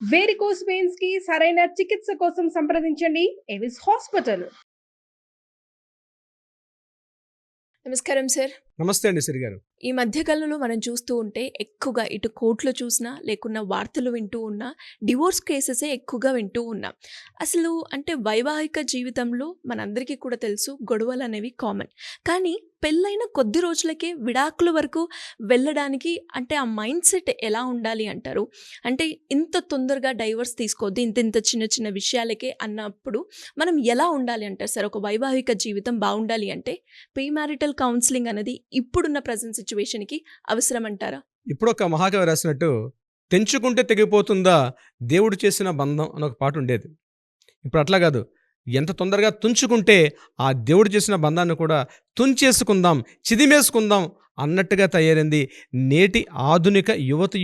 Varicose veins కి సరైన చికిత్స కోసం సంప్రదించండి ఎవిస్ హాస్పిటల్. నమస్కారం సార్. నమస్తే అండి సిరి గారు. ఈ మధ్య కాలంలో మనం చూస్తూ ఉంటే ఎక్కువగా ఇటు కోర్టులో చూసినా లేకున్నా వార్తలు వింటూ ఉన్నా డివోర్స్ కేసెసే ఎక్కువగా వింటూ ఉన్నాం. అసలు అంటే వైవాహిక జీవితంలో మనందరికీ కూడా తెలుసు గొడవలు అనేవి కామన్. కానీ పెళ్ళైన కొద్ది రోజులకే విడాకుల వరకు వెళ్ళడానికి అంటే ఆ మైండ్ సెట్ ఎలా ఉండాలి అంటారు? అంటే ఇంత తొందరగా డైవర్స్ తీసుకోవద్దు ఇంత ఇంత చిన్న చిన్న విషయాలకే అన్నప్పుడు మనం ఎలా ఉండాలి అంటారు సార్? ఒక వైవాహిక జీవితం బాగుండాలి అంటే ప్రీ మ్యారిటల్ కౌన్సిలింగ్ అనేది ఇప్పుడున్న ప్రజెంట్ సిచ్యువేషన్కి అవసరం అంటారా? ఇప్పుడు ఒక మహాకవి రాసినట్టు తెంచుకుంటే తెగిపోతుందా దేవుడు చేసిన బంధం అని ఒక పాట ఉండేది. ఇప్పుడు అట్లా కాదు, ఎంత తొందరగా తుంచుకుంటే ఆ దేవుడు చేసిన బంధాన్ని కూడా తుంచేసుకుందాం, చిదిమేసుకుందాం అన్నట్టుగా తయారైంది నేటి ఆధునిక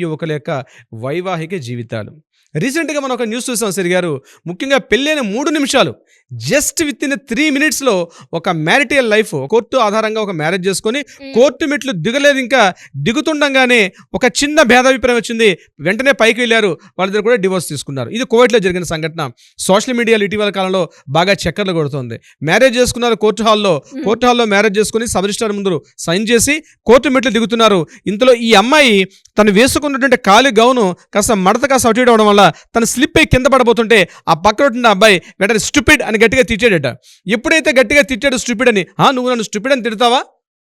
యువకుల యొక్క వైవాహిక జీవితాలు. రీసెంట్గా మనం ఒక న్యూస్ చూసాం సిరి గారు. ముఖ్యంగా పెళ్ళైన 3 నిమిషాలు జస్ట్ విత్ ఇన్ 3 minutesలో ఒక మ్యారిటల్ లైఫ్ కోర్టు ఆధారంగా ఒక మ్యారేజ్ చేసుకొని కోర్టు మెట్లు దిగలేదు, ఇంకా దిగుతుండగానే ఒక చిన్న భేదాభిప్రాయం వచ్చింది, వెంటనే పైకి వెళ్ళారు, వాళ్ళిద్దరు కూడా డివోర్స్ తీసుకున్నారు. ఇది కువైట్లో జరిగిన సంఘటన. సోషల్ మీడియాలో ఇటీవల కాలంలో బాగా చక్కర్లు కొడుతుంది. మ్యారేజ్ చేసుకున్నారు కోర్టు హాల్లో మ్యారేజ్ చేసుకుని సబ్ రిజిస్ట్రార్ ముందు సైన్ చేసి కోర్టు మెట్లు దిగుతున్నారు. ఇంతలో ఈ అమ్మాయి తను వేసుకున్నటువంటి కాలి గౌను కాస్త మడత కాస్త అటు అవడం వల్ల తను స్లిప్ అయి కింద పడబోతుంటే ఆ పక్కన ఉన్న అబ్బాయి వెంటనే స్టూపిడ్ అని గట్టిగా తిట్టాడట. ఎప్పుడైతే గట్టిగా తిట్టాడు స్టూపిడ్ అని, నువ్వు నన్ను స్టూపిడ్ అని తిడతావా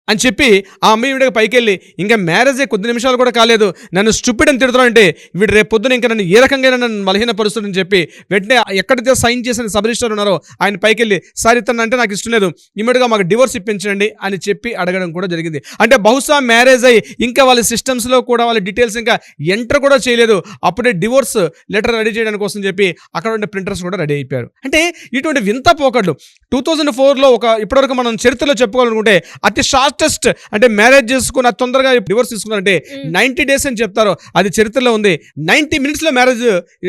అని చెప్పి ఆ అమ్మాయి వీడికి పైకి వెళ్ళి, ఇంకా మ్యారేజే కొద్ది నిమిషాలు కూడా కాలేదు, నన్ను స్టూపిడ్ అని తిడుతున్నావు అంటే వీడు రేపు పొద్దున ఇంకా నన్ను ఏ రకంగా నన్ను బలహీనపరుస్తుందని చెప్పి వెంటనే ఎక్కడైతే సైన్ చేసిన సబ్ రిజిస్టర్ ఉన్నారో ఆయన పైకి వెళ్ళి, సార్ ఇతను అంటే నాకు ఇష్టం లేదు, ఇమ్మీడియట్గా మాకు డివోర్స్ ఇప్పించండి అని చెప్పి అడగడం కూడా జరిగింది. అంటే బహుశా మ్యారేజ్ అయ్యి ఇంకా వాళ్ళ సిస్టమ్స్లో కూడా వాళ్ళ డీటెయిల్స్ ఇంకా ఎంటర్ కూడా చేయలేదు, అప్పుడే డివోర్స్ లెటర్ రెడీ చేయడానికి కోసం చెప్పి అక్కడ ఉండే ప్రింటర్స్ కూడా రెడీ అయిపోయారు. అంటే ఇటువంటి వింత పోకడ్లు 2004లో ఒక ఇప్పటివరకు మనం చరిత్రలో చెప్పుకోవాలనుకుంటే అతి షార్టెస్ట్ అంటే మ్యారేజ్ చేసుకుని అతి తొందరగా డివోర్స్ తీసుకున్నారంటే 90 days అని చెప్తారు, అది చరిత్రలో ఉంది. 90 minutesలో మ్యారేజ్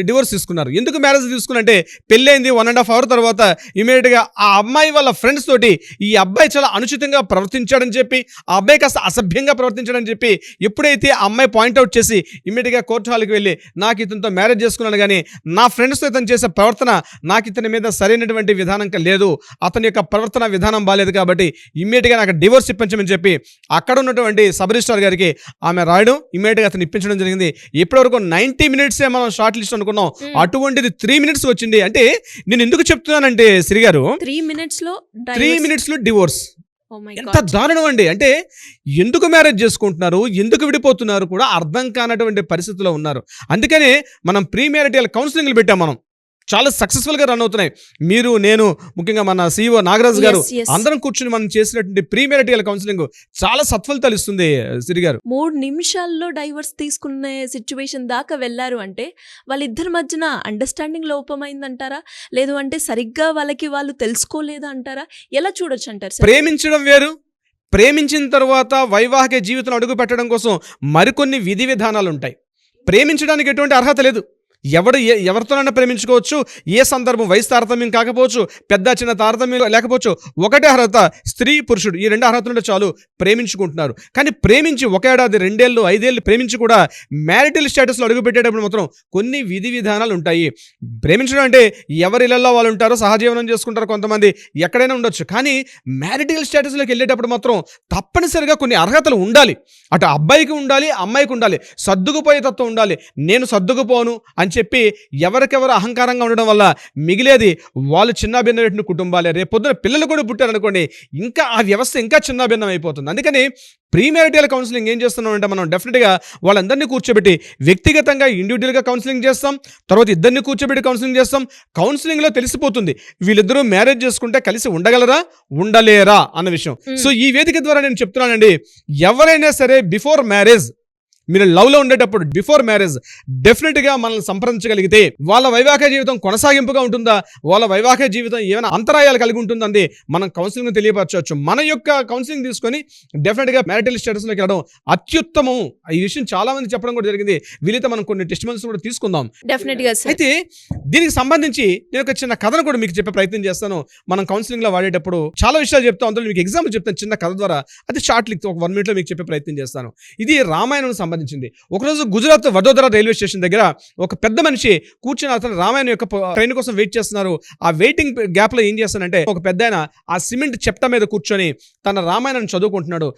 డివోర్స్ తీసుకున్నారు. ఎందుకు మ్యారేజ్ తీసుకున్నారంటే పెళ్ళైంది 1.5 hour తర్వాత ఇమీడియట్గా ఆ అమ్మాయి వాళ్ళ ఫ్రెండ్స్ తోటి ఈ అబ్బాయి చాలా అనుచితంగా ప్రవర్తించాడని చెప్పి, ఆ అబ్బాయి కాస్త అసభ్యంగా ప్రవర్తించాడని చెప్పి ఎప్పుడైతే ఆ అమ్మాయి పాయింట్అవుట్ చేసి ఇమీడియట్గా కోర్టు హాల్కి వెళ్ళి, నాకు ఇతనితో మ్యారేజ్ చేసుకున్నాను కానీ నా ఫ్రెండ్స్తో ఇతను చేసే ప్రవర్తన నాకు ఇతని మీద సరైనటువంటి విధానం లేదు, అతని యొక్క ప్రవర్తన విధానం బాలేదు, కాబట్టి ఇమ్మీడియట్గా నాకు డివోర్స్ ఇప్పించమని చెప్పి అక్కడ ఉన్నటువంటి సబ్ రిజిస్ట్రార్ గారికి ఆమె రాయడం, ఇమ్మీడియట్గా అతను ఇప్పించడం జరిగింది. ఇప్పటివరకు 90 minutes మనం షార్ట్ లిస్ట్ అనుకున్నాం, అటువంటిది 3 minutes వచ్చింది. అంటే నేను ఎందుకు చెప్తున్నానంటే శ్రీ గారు 3 minutesలో డివోర్స్ ఎంత దారుణం అండి. అంటే ఎందుకు మ్యారేజ్ చేసుకుంటున్నారు, ఎందుకు విడిపోతున్నారు కూడా అర్థం కానటువంటి పరిస్థితిలో ఉన్నారు. అందుకనే మనం ప్రీ మ్యారిటల్ కౌన్సిలింగ్లు పెట్టాం, మనం చాలా సక్సెస్ఫుల్గా రన్ అవుతున్నాయి. మీరు, నేను, ముఖ్యంగా మన CEO నాగరాజు గారు అందరం కూర్చుని మనం చేసినటువంటి ప్రీ మ్యారిటల్ కౌన్సిలింగ్ చాలా సత్ఫలితాలు ఇస్తుంది. సిరి గారు 3 నిమిషాల్లో డైవర్స్ తీసుకునే సిచ్యువేషన్ దాకా వెళ్ళారు అంటే వాళ్ళిద్దరి మధ్యన అండర్స్టాండింగ్ లోపమైందంటారా, లేదు అంటే సరిగ్గా వాళ్ళకి వాళ్ళు తెలుసుకోలేదా అంటారా? ఎలా చూడొచ్చు అంటారు? ప్రేమించడం వేరు, ప్రేమించిన తర్వాత వైవాహిక జీవితం అడుగు పెట్టడం కోసం మరికొన్ని విధి విధానాలు ఉంటాయి. ప్రేమించడానికి ఎటువంటి అర్హత లేదు, ఎవరితోనైనా ప్రేమించుకోవచ్చు. ఏ సందర్భం, వయసు తారతమ్యం కాకపోవచ్చు, పెద్ద చిన్న తారతమ్యం లేకపోవచ్చు, ఒకటే అర్హత, స్త్రీ పురుషుడు ఈ 2 అర్హతలుంటే చాలు ప్రేమించుకుంటున్నారు. కానీ ప్రేమించి 1 ఏడాది 2 ఏళ్ళు 5 ఏళ్ళు ప్రేమించి కూడా మ్యారిటల్ స్టేటస్లో అడుగు పెట్టేటప్పుడు మాత్రం కొన్ని విధి విధానాలు ఉంటాయి. ప్రేమించడం అంటే ఎవరి ఇళ్లలో వాళ్ళు ఉంటారో, సహజీవనం చేసుకుంటారు, కొంతమంది ఎక్కడైనా ఉండొచ్చు. కానీ మ్యారిటల్ స్టేటస్లోకి వెళ్ళేటప్పుడు మాత్రం తప్పనిసరిగా కొన్ని అర్హతలు ఉండాలి. అటు అబ్బాయికి ఉండాలి, అమ్మాయికి ఉండాలి, సర్దుకుపోయే తత్వం ఉండాలి. నేను సర్దుకుపోను అని చెప్పి ఎవరికెవరు అహంకారంగా ఉండడం వల్ల మిగిలేది వాళ్ళు చిన్నాభిన్నమైన కుటుంబాలే. రేపు పొద్దున పిల్లలు కూడా పుట్టారనుకోండి, ఇంకా ఆ వ్యవస్థ ఇంకా చిన్నాభిన్నం అయిపోతుంది. అందుకని ప్రీ మ్యారిటల్ కౌన్సిలింగ్ ఏం చేస్తున్నామంటే మనం డెఫినెట్గా వాళ్ళందరినీ కూర్చోబెట్టి వ్యక్తిగతంగా ఇండివిజువల్గా కౌన్సిలింగ్ చేస్తాం, తర్వాత ఇద్దరిని కూర్చోబెట్టి కౌన్సిలింగ్ చేస్తాం. కౌన్సిలింగ్లో తెలిసిపోతుంది వీళ్ళిద్దరూ మ్యారేజ్ చేసుకుంటే కలిసి ఉండగలరా ఉండలేరా అన్న విషయం. సో ఈ వేదిక ద్వారా నేను చెప్తున్నానండి, ఎవరైనా సరే బిఫోర్ మ్యారేజ్ మీరు లవ్లో ఉండేటప్పుడు బిఫోర్ మ్యారేజ్ డెఫినెట్గా మనల్ని సంప్రదించగలిగితే వాళ్ళ వైవాహిక జీవితం కొనసాగింపుగా ఉంటుందా, వాళ్ళ వైవాహిక జీవితం ఏమైనా అంతరాయాలు కలిగి ఉంటుందండి మనం కౌన్సిలింగ్ తెలియపరచవచ్చు. మన యొక్క కౌన్సిలింగ్ తీసుకొని డెఫినెట్గా మ్యారిటల్ స్టేటస్లోకి వెళ్ళడం అత్యుత్తమం. ఈ విషయం చాలా మంది చెప్పడం కూడా జరిగింది. వీలైతే మనం కొన్ని టెస్టిమోనియల్స్ కూడా తీసుకుందాం డెఫినెట్గా. అయితే దీనికి సంబంధించి నేను ఒక చిన్న కథను కూడా మీకు చెప్పే ప్రయత్నం చేస్తాను. మనం కౌన్సిలింగ్లో వాడేటప్పుడు చాలా విషయాలు చెప్తాం, అందులో మీకు ఎగ్జాంపుల్ చెప్తాను చిన్న కథ ద్వారా. అది షార్ట్ లిక్ ఒక 1 minute మీకు చెప్పే ప్రయత్నం చేస్తాను. ఇది రామాయణం సంబంధించింది. ఒకరోజు గుజరాత్ వడోదర రైల్వే స్టేషన్ దగ్గర ఒక పెద్ద మనిషి కూర్చొని అతను రామాయణ యొక్క ట్రైన్ కోసం వెయిట్ చేస్తున్నారు. ఆ వెయిటింగ్ గ్యాప్ లో ఏం చేస్తానంటే ఒక పెద్ద ఆయన ఆ సిమెంట్ చెప్ట మీద కూర్చొని తన రామాయణం చదువుకుంటున్నాడు.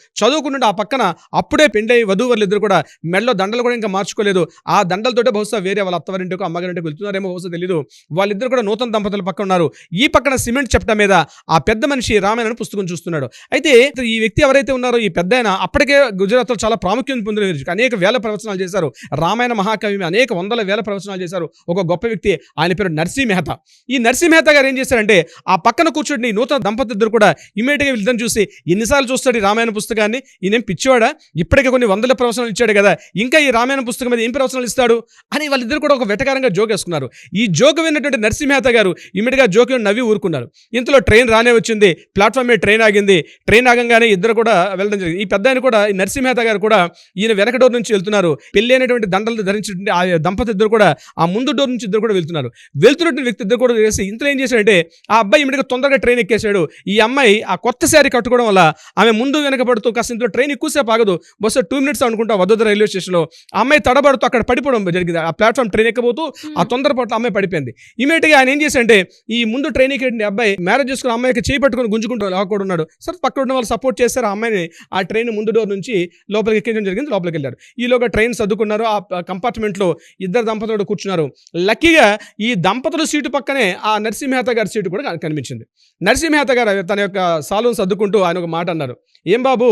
ఆ పక్కన అప్పుడే పెండై వధూవరులు ఇద్దరు కూడా మెడలో దండలు కూడా ఇంకా మార్చుకోలేదు. ఆ దండలతోటే బహుశా వేరే వాళ్ళ అత్తవారింటికో అమ్మగారింటికి వెళ్తున్నారేమో బహుశా తెలియదు. వాళ్ళిద్దరు కూడా నూతన దంపతుల పక్కన ఉన్నారు. ఈ పక్కన సిమెంట్ చెప్ట మీద ఆ పెద్ద మనిషి రామాయణ పుస్తకం చూస్తున్నాడు. అయితే ఈ వ్యక్తి ఎవరైతే ఉన్నారో ఈ పెద్ద ఆయన అప్పటికే గుజరాత్ లో చాలా ప్రాముఖ్యం పొందిన వ్యక్తి. అనేక వేల ప్రవచనాలు చేశారు. రామాయణ మహాకవి అనేక వందల వేల ప్రవచనాలు చేశారు. ఒక గొప్ప వ్యక్తి, ఆయన పేరు నర్సీ మెహతా. ఈ నర్సీ మెహతా గారు ఏం చేశారంటే ఆ పక్కన కూర్చొని నూతన దంపతులు ఇద్దరు కూడా ఇమీడియట్గా వీళ్ళని చూసి ఎన్నిసార్లు చూస్తాడు ఈ రామాయణ పుస్తకాన్ని, ఈయనేం పిచ్చివాడా, ఇప్పటికే కొన్ని వందల ప్రవచనాలు ఇచ్చాడు కదా, ఇంకా ఈ రామాయణ పుస్తకం మీద ఏం ప్రవచనాలు ఇస్తాడు అని వాళ్ళిద్దరు కూడా ఒక వెటకారంగా జోక్ వేసుకున్నారు. ఈ జోక్ విన్నటువంటి నర్సీ మెహతా గారు ఇమీడియట్గా జోక్ నవ్వి ఊరుకున్నారు. ఇంతలో ట్రైన్ రానే వచ్చింది. ప్లాట్ఫామ్ మీద ట్రైన్ ఆగింది. ట్రైన్ ఆగంగానే ఇద్దరు కూడా వెళ్ళడం జరిగింది. ఈ పెద్ద ఆయన కూడా ఈ నర్సీ మెహతా గారు కూడా ఈయన వెనక డోర్ నుంచి వెళ్తున్నారు. పెళ్లి అయినటువంటి దండలు ధరించినటువంటి ఆ దంపతి ఇద్దరు కూడా ఆ ముందు డోర్ నుంచి ఇద్దరు కూడా వెళ్తున్నటువంటి వ్యక్తి ఇద్దరు కూడా చేసి ఇంతలో ఏం చేశాడంటే ఆ అబ్బాయి ఇమీడియట్గా తొందరగా ట్రైన్ ఎక్కేశాడు. ఈ అమ్మాయి ఆ కొత్త శారీ కట్టుకోవడం వల్ల ఆమె ముందు వెనకబడుతూ కాస్త ఇంట్లో ట్రైన్ ఎక్కువసేపు ఆగదు, బస్సు 2 minutes అనుకుంటా వదోదర రైల్వే స్టేషన్లో ఆ అమ్మాయి తడబడుతూ అక్కడ పడిపోవడం జరిగింది. ఆ ప్లాట్ఫామ్ ట్రైన్ ఎక్కబోతూ ఆ తొందరపాటు అమ్మాయి పడిపోయింది. ఇమీడియట్గా ఆయన ఏం చేశాడంటే ఈ ముందు ట్రైన్ ఎక్కేటువంటి అబ్బాయి మ్యారేజ్ చేసుకుని అమ్మాయికి చేయి పట్టుకుని గుంజుకుంటూ లాక్కుండా ఉన్నాడు. సరే పక్కన ఉన్న వాళ్ళు సపోర్ట్ చేశారు. ఆ అమ్మాయిని ఆ ట్రైన్ ముందు డోర్ నుంచి లోపలికి ఎక్కించడం జరిగింది. లోపలికి వెళ్ళారు. ఈలోగా ట్రైన్ సర్దుకున్నారు. ఆ కంపార్ట్మెంట్లో ఇద్దరు దంపతులు కూర్చున్నారు. లక్కీగా ఈ దంపతుల సీటు పక్కనే ఆ నర్సీ మెహతా గారి సీటు కూడా కనిపించింది. నర్సీ మెహతా గారు తన యొక్క సాలును సర్దుకుంటూ ఆయన ఒక మాట అన్నారు. ఏం బాబు,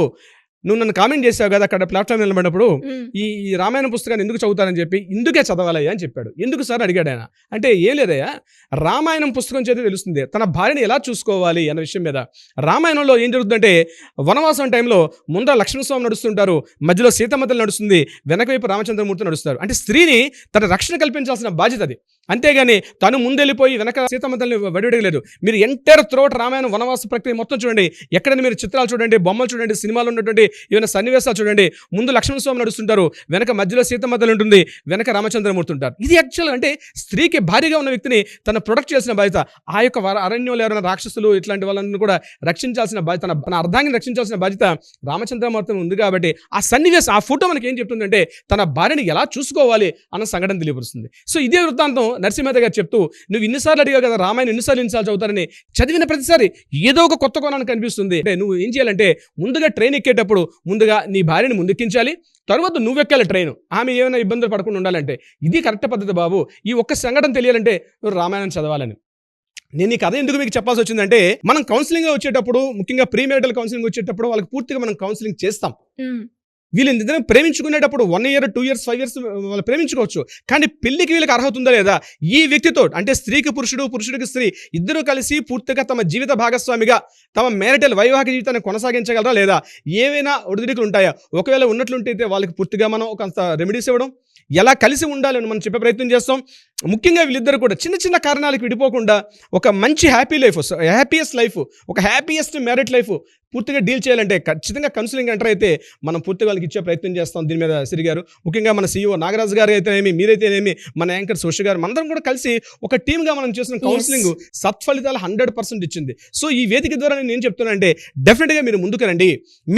నువ్వు నన్ను కామెంట్ చేసావు కదా అక్కడ ప్లాట్ఫామ్ నిలబడినప్పుడు, ఈ రామాయణ పుస్తకాన్ని ఎందుకు చదువుతానని చెప్పి, ఇందుకే చదవాలయ్యా అని చెప్పాడు. ఎందుకు సార్ అడిగాడు ఆయన. అంటే ఏం లేదయ్యా, రామాయణం పుస్తకం చేత తెలుస్తుంది తన భార్యని ఎలా చూసుకోవాలి అన్న విషయం మీద. రామాయణంలో ఏం జరుగుతుందంటే వనవాసం టైంలో ముందర లక్ష్మణస్వామి నడుస్తుంటారు, మధ్యలో సీతమ్మతలు నడుస్తుంది, వెనక వైపు రామచంద్రమూర్తి నడుస్తారు. అంటే స్త్రీని తన రక్షణ కల్పించాల్సిన బాధ్యత అది. అంతేగాని తను ముందెళ్ళిపోయి వెనక సీతమ్మతల్ని వడివడగలేదు. మీరు ఎంటైర్ త్రోట్ రామాయణం వనవాస ప్రక్రియ మొత్తం చూడండి. ఎక్కడైనా మీరు చిత్రాలు చూడండి, బొమ్మలు చూడండి, సినిమాలు ఉన్నటువంటి ఏమైనా సన్నివేశాలు చూడండి. ముందు లక్ష్మణస్వామి నడుస్తుంటారు, వెనక మధ్యలో సీతమ్మతలు ఉంటుంది, వెనక రామచంద్రమూర్తి ఉంటారు. ఇది యాక్చువల్ అంటే స్త్రీకి భారీగా ఉన్న వ్యక్తిని తను ప్రొటెక్ట్ చేసిన బాధ్యత. ఆ యొక్క అరణ్యంలో ఎవరైనా రాక్షసులు ఇట్లాంటి వాళ్ళని కూడా రక్షించాల్సిన బాధ్యత, తన అర్ధాంగిని రక్షించాల్సిన బాధ్యత రామచంద్రమూర్తి ఉంది. కాబట్టి ఆ సన్నివేశం, ఆ ఫోటో మనకి ఏం చెప్తుందంటే తన భార్యని ఎలా చూసుకోవాలి అన్న సంఘటన తెలియపరుస్తుంది. సో ఇదే వృత్తాంతం నర్సీ మెహతా గారు చెప్తూ, నువ్వు ఇన్నిసార్లు అడిగావు కదా రామాయణం ఎన్నిసార్లు చదువుతారని, చదివిన ప్రతిసారి ఏదో ఒక కొత్త కోణాన్ని కనిపిస్తుంది. అంటే నువ్వు ఏం చేయాలంటే ముందుగా ట్రైన్ ఎక్కేటప్పుడు ముందుగా నీ భార్యని ముందుకెక్కించాలి, తర్వాత నువ్వెక్కాలి ట్రైన్, ఆమె ఏమైనా ఇబ్బందులు పడకుండా ఉండాలంటే. ఇది కరెక్ట్ పద్ధతి బాబు. ఈ ఒక్క సంఘటన తెలియాలంటే నువ్వు రామాయణం చదవాలని. నేను ఈ కథ ఎందుకు మీకు చెప్పాల్సి వచ్చిందంటే, మనం కౌన్సిలింగ్లో వచ్చేటప్పుడు, ముఖ్యంగా ప్రీ మ్యారిటల్ కౌన్సిలింగ్ వచ్చేటప్పుడు వాళ్ళకి పూర్తిగా మనం కౌన్సిలింగ్ చేస్తాం. వీళ్ళు నిజంగా ప్రేమించుకునేటప్పుడు 1 year 2 years 5 years వాళ్ళు ప్రేమించుకోవచ్చు. కానీ పెళ్లికి వీళ్ళకి అర్హత ఉందా లేదా, ఈ వ్యక్తితో అంటే స్త్రీకి పురుషుడు, పురుషుడికి స్త్రీ ఇద్దరు కలిసి పూర్తిగా తమ జీవిత భాగస్వామిగా తమ మ్యారిటల్ వైవాహిక జీవితాన్ని కొనసాగించగలరా లేదా, ఏవైనా ఒడిదుడుకులు ఉంటాయా, ఒకవేళ ఉన్నట్లుంటే వాళ్ళకి పూర్తిగా మనం కొంత రెమెడీస్ ఇవ్వడం, ఎలా కలిసి ఉండాలని మనం చెప్పే ప్రయత్నం చేస్తాం. ముఖ్యంగా వీళ్ళిద్దరు కూడా చిన్న చిన్న కారణాలకు విడిపోకుండా ఒక మంచి హ్యాపీయెస్ట్ లైఫ్, ఒక హ్యాపీయెస్ట్ మ్యారిడ్ లైఫ్ పూర్తిగా డీల్ చేయాలంటే ఖచ్చితంగా కౌన్సిలింగ్ ఎంటర్ అయితే మనం పూర్తిగా వాళ్ళకి ఇచ్చే ప్రయత్నం చేస్తాం. దీని మీద సిరి గారు, ముఖ్యంగా మన CEO నాగరాజు గారు అయితేనేమి, మీరైతేనేమి, మన యాంకర్ సోషి గారు, అందరం కూడా కలిసి ఒక టీమ్గా మనం చేసిన కౌన్సిలింగ్ సత్ఫలితాలు 100% ఇచ్చింది. సో ఈ వేదిక ద్వారా నేను ఏం చెప్తున్నానంటే, డెఫినెట్గా మీరు ముందుకు రండి.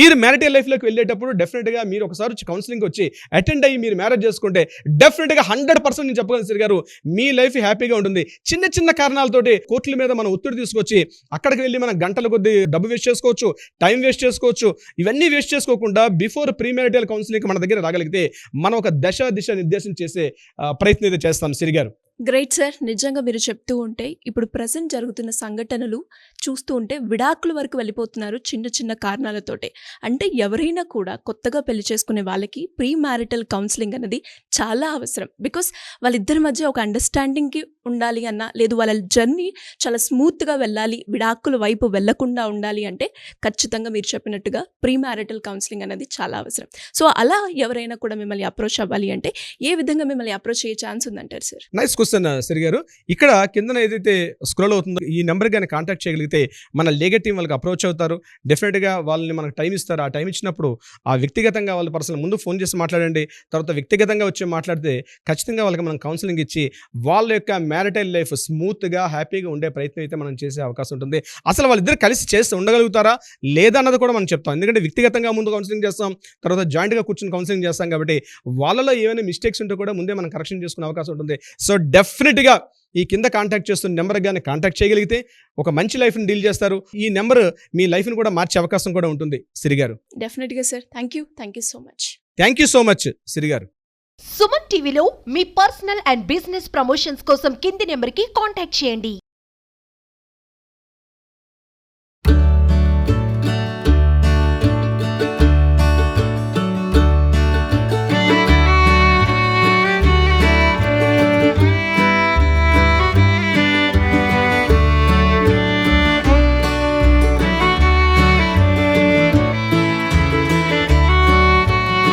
మీరు మ్యారిటల్ లైఫ్లోకి వెళ్ళేటప్పుడు డెఫినెట్గా మీరు ఒకసారి వచ్చి కౌన్సిలింగ్ వచ్చి అటెండ్ అయ్యి మీరు మ్యారేజ్ చేసుకుంటే డెఫినెట్గా 100% నేను చెప్పగలను సిరి గారు, మీ లైఫ్ హ్యాపీగా ఉంటుంది. చిన్న చిన్న కారణాలతోటి కోర్టుల మీద మనం ఒత్తిడి తీసుకొచ్చి అక్కడికి వెళ్ళి మనం గంటల కొద్దీ డబ్బు వేస్ట్ చేసుకోవచ్చు, టైం వేస్ట్ చేసుకోవచ్చు. ఇవన్నీ వేస్ట్ చేసుకోకుండా బిఫోర్ ప్రీ మ్యారిటల్ కౌన్సిలింగ్ మన దగ్గర రాగలిగితే మనం ఒక దిశ నిర్దేశం చేసే ప్రయత్నం అయితే చేస్తాం సిరి గారు. Great sir. నిజంగా మీరు చెప్తూ ఉంటే ఇప్పుడు ప్రజెంట్ జరుగుతున్న సంఘటనలు చూస్తూ ఉంటే విడాకుల వరకు వెళ్ళిపోతున్నారు చిన్న చిన్న కారణాలతోటే. అంటే ఎవరైనా కూడా కొత్తగా పెళ్లి చేసుకునే వాళ్ళకి ప్రీ మ్యారిటల్ కౌన్సిలింగ్ అనేది చాలా అవసరం. బికాస్ వాళ్ళిద్దరి మధ్య ఒక అండర్స్టాండింగ్కి ఉండాలి అన్నా, లేదు వాళ్ళ జర్నీ చాలా స్మూత్గా వెళ్ళాలి, విడాకుల వైపు వెళ్లకుండా ఉండాలి అంటే ఖచ్చితంగా మీరు చెప్పినట్టుగా ప్రీ మ్యారిటల్ కౌన్సిలింగ్ అనేది చాలా అవసరం. సో అలా ఎవరైనా కూడా మిమ్మల్ని అప్రోచ్ అవ్వాలి అంటే ఏ విధంగా మిమ్మల్ని అప్రోచ్ అయ్యే ఛాన్స్ ఉందంటారు సార్? నైస్ క్వశ్చన్ సిరి గారు. ఇక్కడ కిందన ఏదైతే స్క్రోల్ అవుతుందో ఈ నెంబర్ కానీ కాంటాక్ట్ చేయగలిగితే మన లీగల్ టీం వాళ్ళకి అప్రోచ్ అవుతారు. డెఫినెట్గా వాళ్ళని మనకు టైం ఇస్తారు. ఆ టైం ఇచ్చినప్పుడు ఆ వ్యక్తిగతంగా వాళ్ళ పర్సనల్ ముందు ఫోన్ చేసి మాట్లాడండి. తర్వాత వ్యక్తిగతంగా వచ్చి మాట్లాడితే ఖచ్చితంగా వాళ్ళకి మనం కౌన్సిలింగ్ ఇచ్చి వాళ్ళ యొక్క మ్యారిటల్ లైఫ్ స్మూత్గా హ్యాపీగా ఉండే ప్రయత్నం అయితే మనం చేసే అవకాశం ఉంటుంది. అసలు వాళ్ళిద్దరు కలిసి చేసి ఉండగలుగుతారా లేదా అన్నది కూడా మనం చెప్తాం. ఎందుకంటే వ్యక్తిగతంగా ముందు కౌన్సిలింగ్ చేస్తాం, తర్వాత జాయింట్గా కూర్చొని కౌన్సిలింగ్ చేస్తాం. కాబట్టి వాళ్ళలో ఏమైనా మిస్టేక్స్ ఉంటే కూడా ముందే మనం కరెక్షన్ చేసుకునే అవకాశం ఉంటుంది. సో డెఫినెట్గా ఈ కింద కాంటాక్ట్ చేస్తున్న నెంబర్ కానీ కాంటాక్ట్ చేయగలిగితే ఒక మంచి లైఫ్ని డీల్ చేస్తారు. ఈ నెంబర్ మీ లైఫ్ని కూడా మార్చే అవకాశం కూడా ఉంటుంది సిరి గారు. డెఫినెట్గా sir. Thank you so much. Thank you so much Siri garu. Suman టీవీలో మీ పర్సనల్ అండ్ బిజినెస్ ప్రమోషన్స్ కోసం కింది నెంబర్కి కాంటాక్ట్ చేయండి.